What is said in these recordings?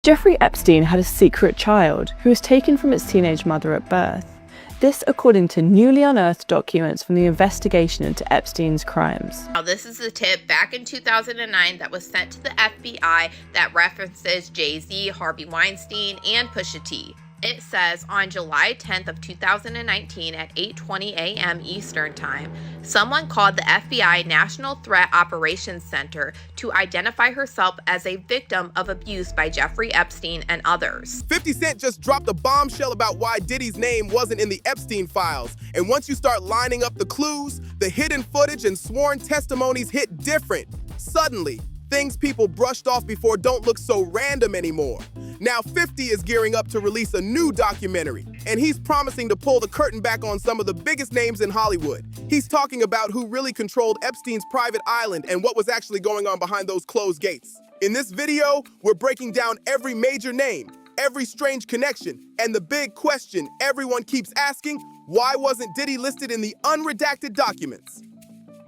Jeffrey Epstein had a secret child who was taken from its teenage mother at birth. This according to newly unearthed documents from the investigation into Epstein's crimes. Now, this is a tip back in 2009 that was sent to the FBI that references Jay-Z, Harvey Weinstein, and Pusha T. It says, on July 10th of 2019 at 8:20 a.m. Eastern Time, someone called the FBI National Threat Operations Center to identify herself as a victim of abuse by Jeffrey Epstein and others. 50 Cent just dropped a bombshell about why Diddy's name wasn't in the Epstein files. And once you start lining up the clues, the hidden footage and sworn testimonies hit different. Suddenly, things people brushed off before don't look so random anymore. Now 50 is gearing up to release a new documentary, and he's promising to pull the curtain back on some of the biggest names in Hollywood. He's talking about who really controlled Epstein's private island and what was actually going on behind those closed gates. In this video, we're breaking down every major name, every strange connection, and the big question everyone keeps asking: why wasn't Diddy listed in the unredacted documents?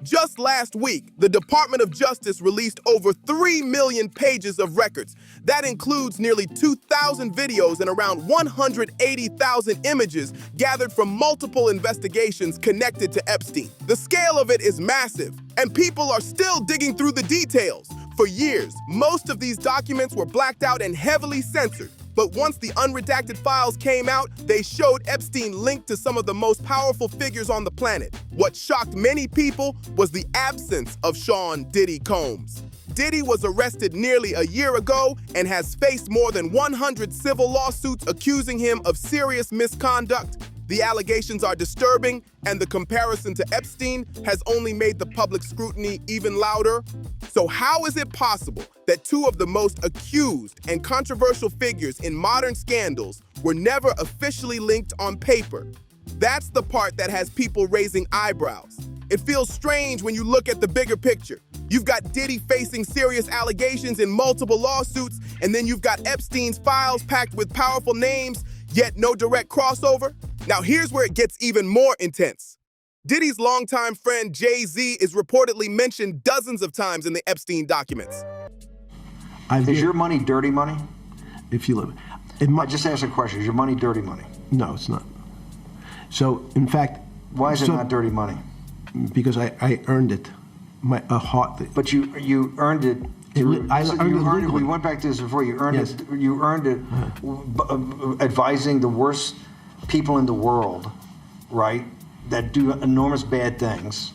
Just last week, the Department of Justice released over 3 million pages of records. That includes nearly 2,000 videos and around 180,000 images gathered from multiple investigations connected to Epstein. The scale of it is massive, and people are still digging through the details. For years, most of these documents were blacked out and heavily censored. But once the unredacted files came out, they showed Epstein linked to some of the most powerful figures on the planet. What shocked many people was the absence of Sean "Diddy" Combs. Diddy was arrested nearly a year ago and has faced more than 100 civil lawsuits accusing him of serious misconduct. The allegations are disturbing, and the comparison to Epstein has only made the public scrutiny even louder. So how is it possible that two of the most accused and controversial figures in modern scandals were never officially linked on paper? That's the part that has people raising eyebrows. It feels strange when you look at the bigger picture. You've got Diddy facing serious allegations in multiple lawsuits, and then you've got Epstein's files packed with powerful names, yet no direct crossover. Now here's where it gets even more intense. Diddy's longtime friend Jay-Z is reportedly mentioned dozens of times in the Epstein documents. Is your money dirty money? If you live, I just asked a question. Is your money dirty money? No, it's not. So, in fact, why is it not dirty money? Because I earned it. But you earned it. We went back to this before. You earned yes. it. You earned it advising the worst people in the world, right? That do enormous bad things.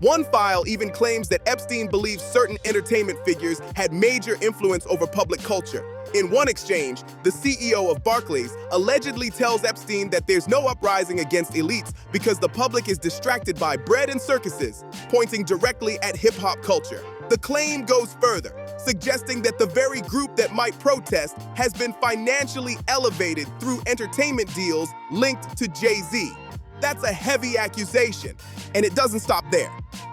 One file even claims that Epstein believes certain entertainment figures had major influence over public culture. In one exchange, the CEO of Barclays allegedly tells Epstein that there's no uprising against elites because the public is distracted by bread and circuses, pointing directly at hip-hop culture. The claim goes further, suggesting that the very group that might protest has been financially elevated through entertainment deals linked to Jay-Z. That's a heavy accusation, and it doesn't stop there.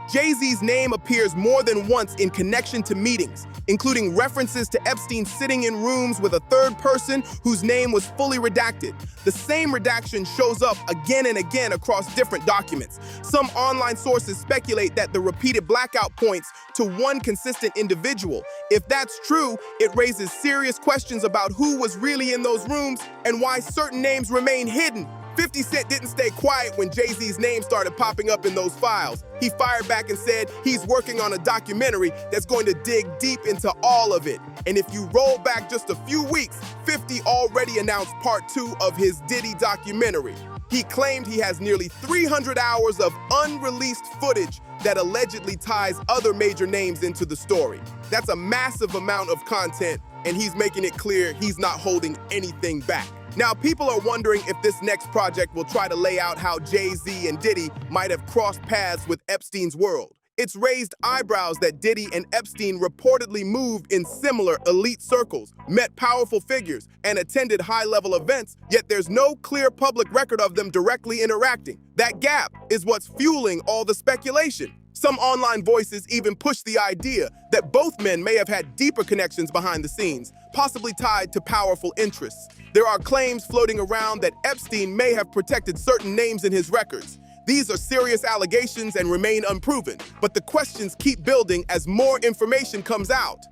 Jay-Z's name appears more than once in connection to meetings, including references to Epstein sitting in rooms with a third person whose name was fully redacted. The same redaction shows up again and again across different documents. Some online sources speculate that the repeated blackout points to one consistent individual. If that's true, it raises serious questions about who was really in those rooms and why certain names remain hidden. 50 Cent didn't stay quiet when Jay-Z's name started popping up in those files. He fired back and said he's working on a documentary that's going to dig deep into all of it. And if you roll back just a few weeks, 50 already announced part 2 of his Diddy documentary. He claimed he has nearly 300 hours of unreleased footage that allegedly ties other major names into the story. That's a massive amount of content, and he's making it clear he's not holding anything back. Now, people are wondering if this next project will try to lay out how Jay-Z and Diddy might have crossed paths with Epstein's world. It's raised eyebrows that Diddy and Epstein reportedly moved in similar elite circles, met powerful figures, and attended high-level events, yet there's no clear public record of them directly interacting. That gap is what's fueling all the speculation. Some online voices even push the idea that both men may have had deeper connections behind the scenes, possibly tied to powerful interests. There are claims floating around that Epstein may have protected certain names in his records. These are serious allegations and remain unproven, but the questions keep building as more information comes out.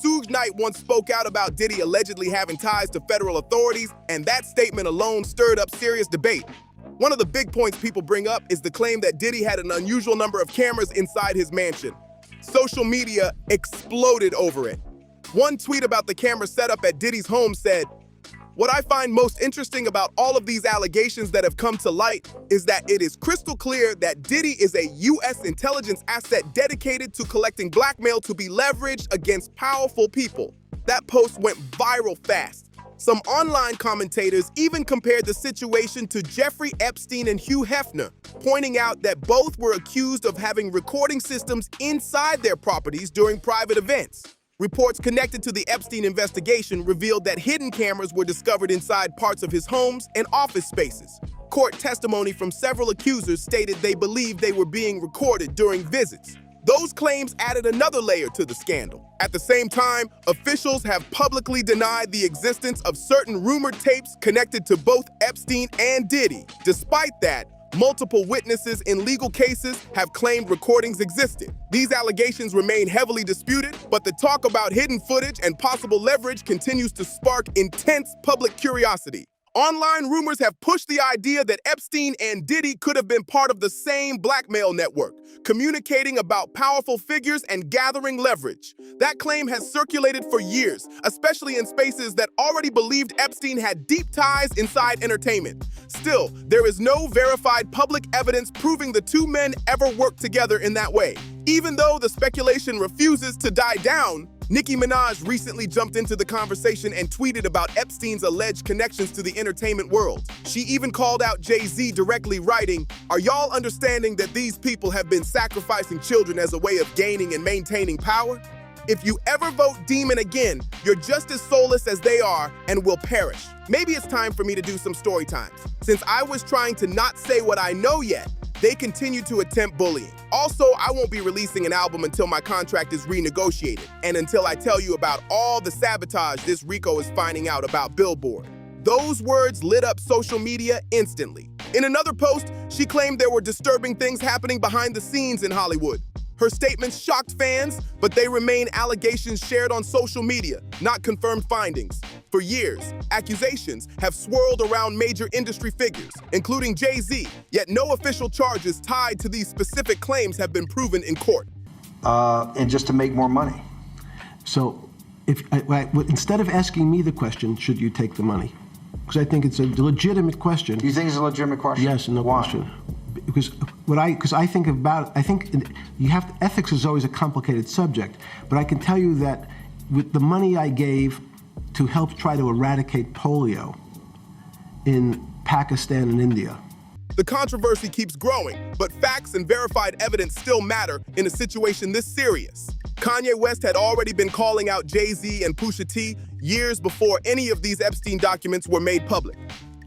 Suge Knight once spoke out about Diddy allegedly having ties to federal authorities, and that statement alone stirred up serious debate. One of the big points people bring up is the claim that Diddy had an unusual number of cameras inside his mansion. Social media exploded over it. One tweet about the camera setup at Diddy's home said, "What I find most interesting about all of these allegations that have come to light is that it is crystal clear that Diddy is a U.S. intelligence asset dedicated to collecting blackmail to be leveraged against powerful people." That post went viral fast. Some online commentators even compared the situation to Jeffrey Epstein and Hugh Hefner, pointing out that both were accused of having recording systems inside their properties during private events. Reports connected to the Epstein investigation revealed that hidden cameras were discovered inside parts of his homes and office spaces. Court testimony from several accusers stated they believed they were being recorded during visits. Those claims added another layer to the scandal. At the same time, officials have publicly denied the existence of certain rumored tapes connected to both Epstein and Diddy. Despite that, multiple witnesses in legal cases have claimed recordings existed. These allegations remain heavily disputed, but the talk about hidden footage and possible leverage continues to spark intense public curiosity. Online rumors have pushed the idea that Epstein and Diddy could have been part of the same blackmail network, communicating about powerful figures and gathering leverage. That claim has circulated for years, especially in spaces that already believed Epstein had deep ties inside entertainment. Still, there is no verified public evidence proving the two men ever worked together in that way. Even though the speculation refuses to die down, Nicki Minaj recently jumped into the conversation and tweeted about Epstein's alleged connections to the entertainment world. She even called out Jay-Z directly, writing, "Are y'all understanding that these people have been sacrificing children as a way of gaining and maintaining power? If you ever vote demon again, you're just as soulless as they are and will perish." Maybe it's time for me to do some story times. Since I was trying to not say what I know yet, they continue to attempt bullying. Also, I won't be releasing an album until my contract is renegotiated, and until I tell you about all the sabotage this Rico is finding out about Billboard. Those words lit up social media instantly. In another post, she claimed there were disturbing things happening behind the scenes in Hollywood. Her statements shocked fans, but they remain allegations shared on social media, not confirmed findings. For years, accusations have swirled around major industry figures, including Jay-Z, yet no official charges tied to these specific claims have been proven in court. And just to make more money. So, instead of asking me the question, should you take the money? Because I think it's a legitimate question. Do you think it's a legitimate question? Yes, no Why? question. Because I think ethics is always a complicated subject, but I can tell you that with the money I gave to help try to eradicate polio in Pakistan and India. The controversy keeps growing, but facts and verified evidence still matter in a situation this serious. Kanye West had already been calling out Jay-Z and Pusha T years before any of these Epstein documents were made public.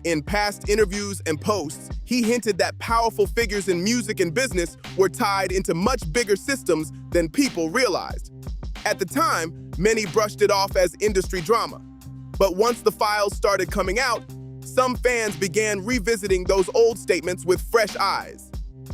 In past interviews and posts, he hinted that powerful figures in music and business were tied into much bigger systems than people realized. At the time, many brushed it off as industry drama. But once the files started coming out, some fans began revisiting those old statements with fresh eyes.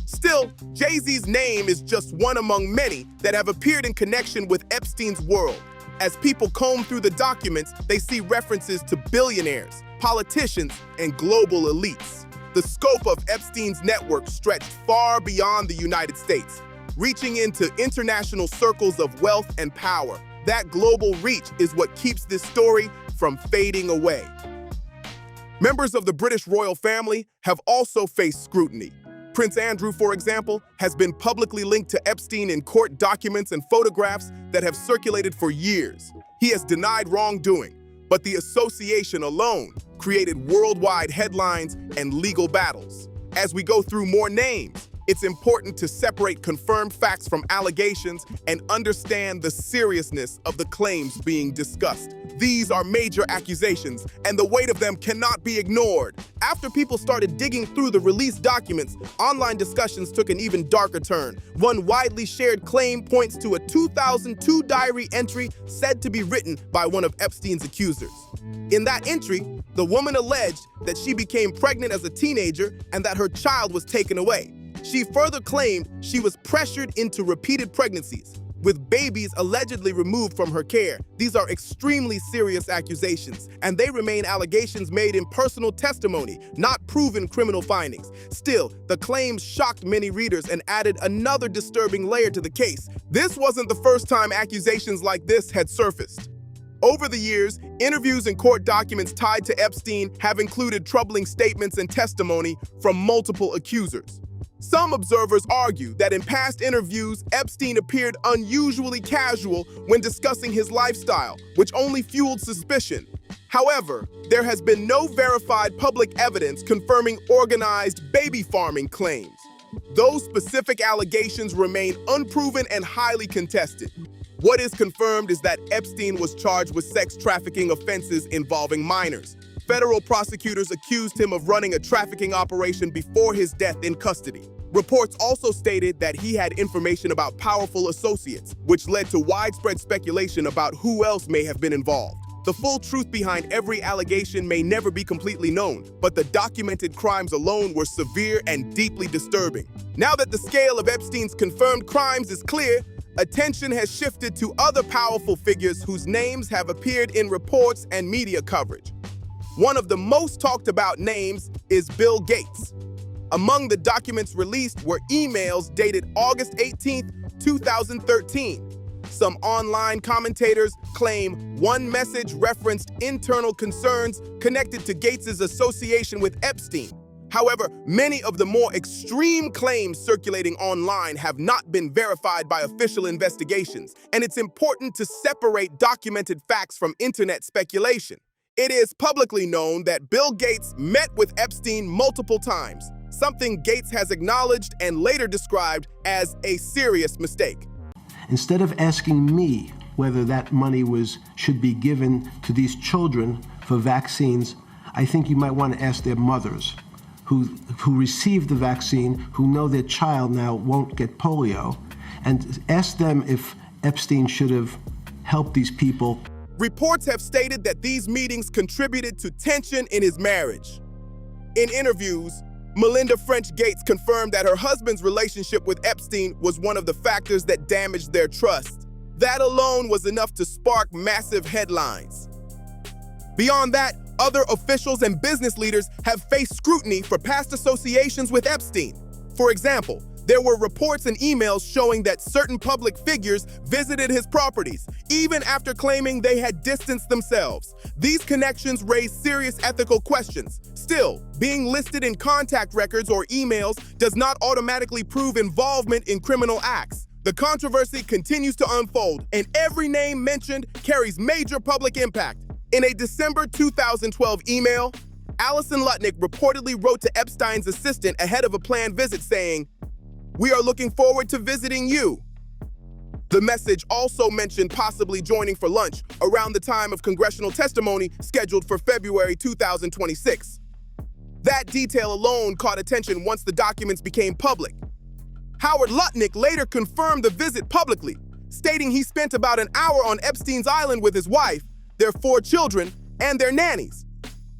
Still, Jay-Z's name is just one among many that have appeared in connection with Epstein's world. As people comb through the documents, they see references to billionaires, politicians, and global elites. The scope of Epstein's network stretched far beyond the United States, reaching into international circles of wealth and power. That global reach is what keeps this story from fading away. Members of the British royal family have also faced scrutiny. Prince Andrew, for example, has been publicly linked to Epstein in court documents and photographs that have circulated for years. He has denied wrongdoing, but the association alone created worldwide headlines and legal battles. As we go through more names, it's important to separate confirmed facts from allegations and understand the seriousness of the claims being discussed. These are major accusations, and the weight of them cannot be ignored. After people started digging through the released documents, online discussions took an even darker turn. One widely shared claim points to a 2002 diary entry said to be written by one of Epstein's accusers. In that entry, the woman alleged that she became pregnant as a teenager and that her child was taken away. She further claimed she was pressured into repeated pregnancies. with babies allegedly removed from her care. These are extremely serious accusations, and they remain allegations made in personal testimony, not proven criminal findings. Still, the claims shocked many readers and added another disturbing layer to the case. This wasn't the first time accusations like this had surfaced. Over the years, interviews and court documents tied to Epstein have included troubling statements and testimony from multiple accusers. Some observers argue that in past interviews, Epstein appeared unusually casual when discussing his lifestyle, which only fueled suspicion. However, there has been no verified public evidence confirming organized baby farming claims. Those specific allegations remain unproven and highly contested. What is confirmed is that Epstein was charged with sex trafficking offenses involving minors. Federal prosecutors accused him of running a trafficking operation before his death in custody. Reports also stated that he had information about powerful associates, which led to widespread speculation about who else may have been involved. The full truth behind every allegation may never be completely known, but the documented crimes alone were severe and deeply disturbing. Now that the scale of Epstein's confirmed crimes is clear, attention has shifted to other powerful figures whose names have appeared in reports and media coverage. One of the most talked about names is Bill Gates. Among the documents released were emails dated August 18, 2013. Some online commentators claim one message referenced internal concerns connected to Gates's association with Epstein. However, many of the more extreme claims circulating online have not been verified by official investigations, and it's important to separate documented facts from internet speculation. It is publicly known that Bill Gates met with Epstein multiple times, something Gates has acknowledged and later described as a serious mistake. Instead of asking me whether that money should be given to these children for vaccines, I think you might want to ask their mothers who received the vaccine, who know their child now won't get polio, and ask them if Epstein should have helped these people. Reports have stated that these meetings contributed to tension in his marriage. In interviews, Melinda French Gates confirmed that her husband's relationship with Epstein was one of the factors that damaged their trust. That alone was enough to spark massive headlines. Beyond that, other officials and business leaders have faced scrutiny for past associations with Epstein. For example, there were reports and emails showing that certain public figures visited his properties, even after claiming they had distanced themselves. These connections raise serious ethical questions. Still, being listed in contact records or emails does not automatically prove involvement in criminal acts. The controversy continues to unfold, and every name mentioned carries major public impact. In a December 2012 email, Alison Lutnick reportedly wrote to Epstein's assistant ahead of a planned visit saying, "We are looking forward to visiting you." The message also mentioned possibly joining for lunch around the time of congressional testimony scheduled for February 2026. That detail alone caught attention once the documents became public. Howard Lutnick later confirmed the visit publicly, stating he spent about an hour on Epstein's island with his wife, their 4 children, and their nannies.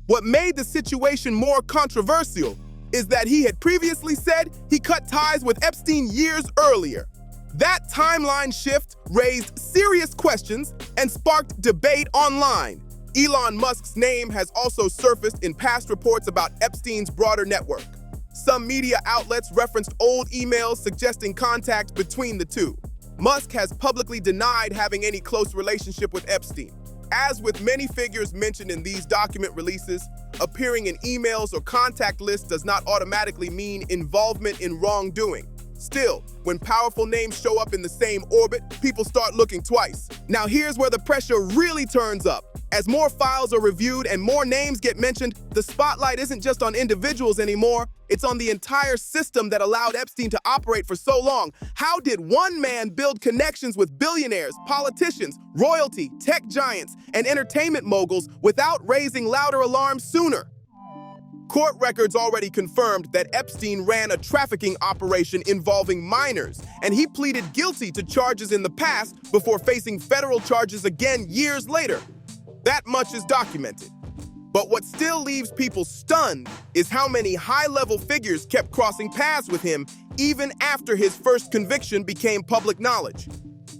What made the situation more controversial is that he had previously said he cut ties with Epstein years earlier. That timeline shift raised serious questions and sparked debate online. Elon Musk's name has also surfaced in past reports about Epstein's broader network. Some media outlets referenced old emails suggesting contact between the two. Musk has publicly denied having any close relationship with Epstein. As with many figures mentioned in these document releases, appearing in emails or contact lists does not automatically mean involvement in wrongdoing. Still, when powerful names show up in the same orbit, people start looking twice. Now here's where the pressure really turns up. As more files are reviewed and more names get mentioned, the spotlight isn't just on individuals anymore, it's on the entire system that allowed Epstein to operate for so long. How did one man build connections with billionaires, politicians, royalty, tech giants, and entertainment moguls without raising louder alarms sooner? Court records already confirmed that Epstein ran a trafficking operation involving minors, and he pleaded guilty to charges in the past before facing federal charges again years later. That much is documented. But what still leaves people stunned is how many high-level figures kept crossing paths with him even after his first conviction became public knowledge.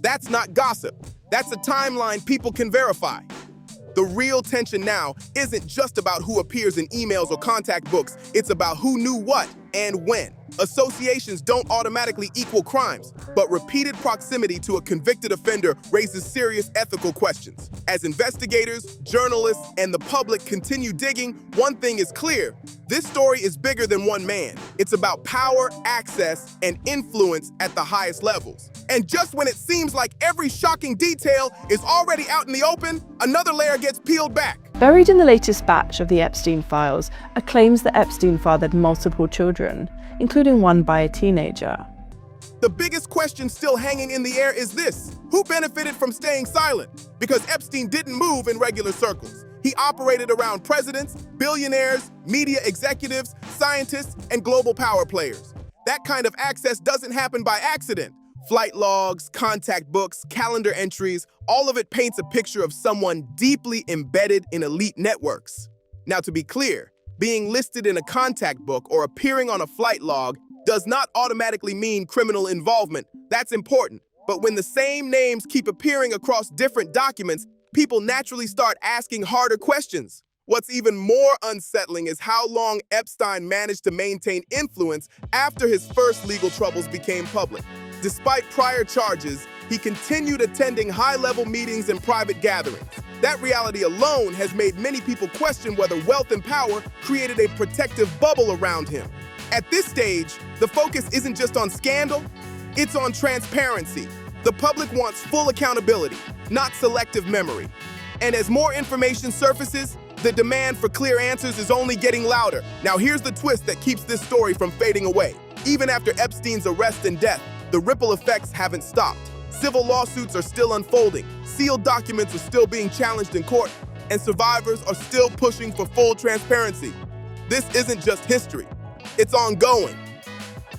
That's not gossip. That's a timeline people can verify. The real tension now isn't just about who appears in emails or contact books, it's about who knew what and when. Associations don't automatically equal crimes, but repeated proximity to a convicted offender raises serious ethical questions. As investigators, journalists, and the public continue digging, one thing is clear. This story is bigger than one man. It's about power, access, and influence at the highest levels. And just when it seems like every shocking detail is already out in the open, another layer gets peeled back. Buried in the latest batch of the Epstein files are claims that Epstein fathered multiple children, including one by a teenager. The biggest question still hanging in the air is this: who benefited from staying silent? Because Epstein didn't move in regular circles. He operated around presidents, billionaires, media executives, scientists, and global power players. That kind of access doesn't happen by accident. Flight logs, contact books, calendar entries, all of it paints a picture of someone deeply embedded in elite networks. Now, to be clear, being listed in a contact book or appearing on a flight log does not automatically mean criminal involvement. That's important. But when the same names keep appearing across different documents, people naturally start asking harder questions. What's even more unsettling is how long Epstein managed to maintain influence after his first legal troubles became public. Despite prior charges, he continued attending high-level meetings and private gatherings. That reality alone has made many people question whether wealth and power created a protective bubble around him. At this stage, the focus isn't just on scandal, it's on transparency. The public wants full accountability, not selective memory. And as more information surfaces, the demand for clear answers is only getting louder. Now here's the twist that keeps this story from fading away. Even after Epstein's arrest and death, the ripple effects haven't stopped. Civil lawsuits are still unfolding, sealed documents are still being challenged in court, and survivors are still pushing for full transparency. This isn't just history, it's ongoing.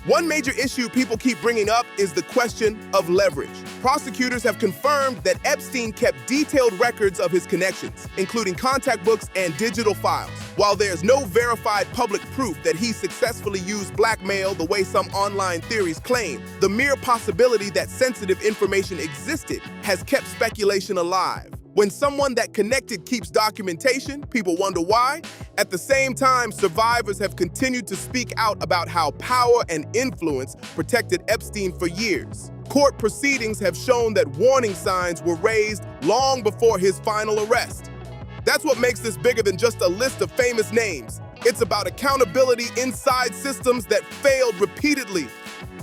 One major issue people keep bringing up is the question of leverage. Prosecutors have confirmed that Epstein kept detailed records of his connections, including contact books and digital files. While there's no verified public proof that he successfully used blackmail the way some online theories claim, the mere possibility that sensitive information existed has kept speculation alive. When someone that connected keeps documentation, people wonder why. At the same time, survivors have continued to speak out about how power and influence protected Epstein for years. Court proceedings have shown that warning signs were raised long before his final arrest. That's what makes this bigger than just a list of famous names. It's about accountability inside systems that failed repeatedly.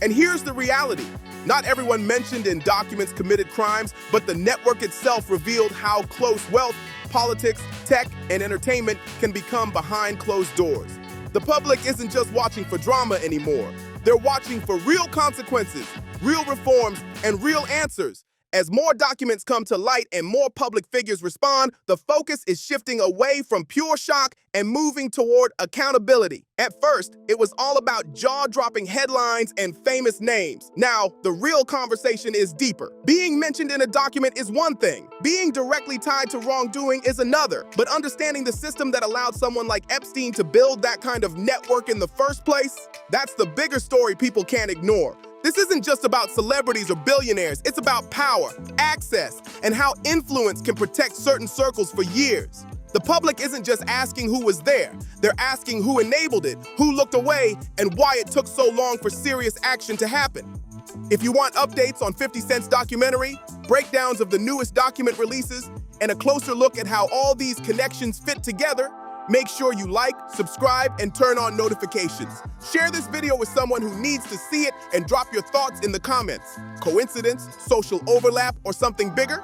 And here's the reality. Not everyone mentioned in documents committed crimes, but the network itself revealed how close wealth, politics, tech, and entertainment can become behind closed doors. The public isn't just watching for drama anymore. They're watching for real consequences, real reforms, and real answers. As more documents come to light and more public figures respond, the focus is shifting away from pure shock and moving toward accountability. At first, it was all about jaw-dropping headlines and famous names. Now, the real conversation is deeper. Being mentioned in a document is one thing. Being directly tied to wrongdoing is another. But understanding the system that allowed someone like Epstein to build that kind of network in the first place, that's the bigger story people can't ignore. This isn't just about celebrities or billionaires, it's about power, access, and how influence can protect certain circles for years. The public isn't just asking who was there, they're asking who enabled it, who looked away, and why it took so long for serious action to happen. If you want updates on 50 Cent's documentary, breakdowns of the newest document releases, and a closer look at how all these connections fit together, make sure you like, subscribe, and turn on notifications. Share this video with someone who needs to see it and drop your thoughts in the comments. Coincidence, social overlap, or something bigger?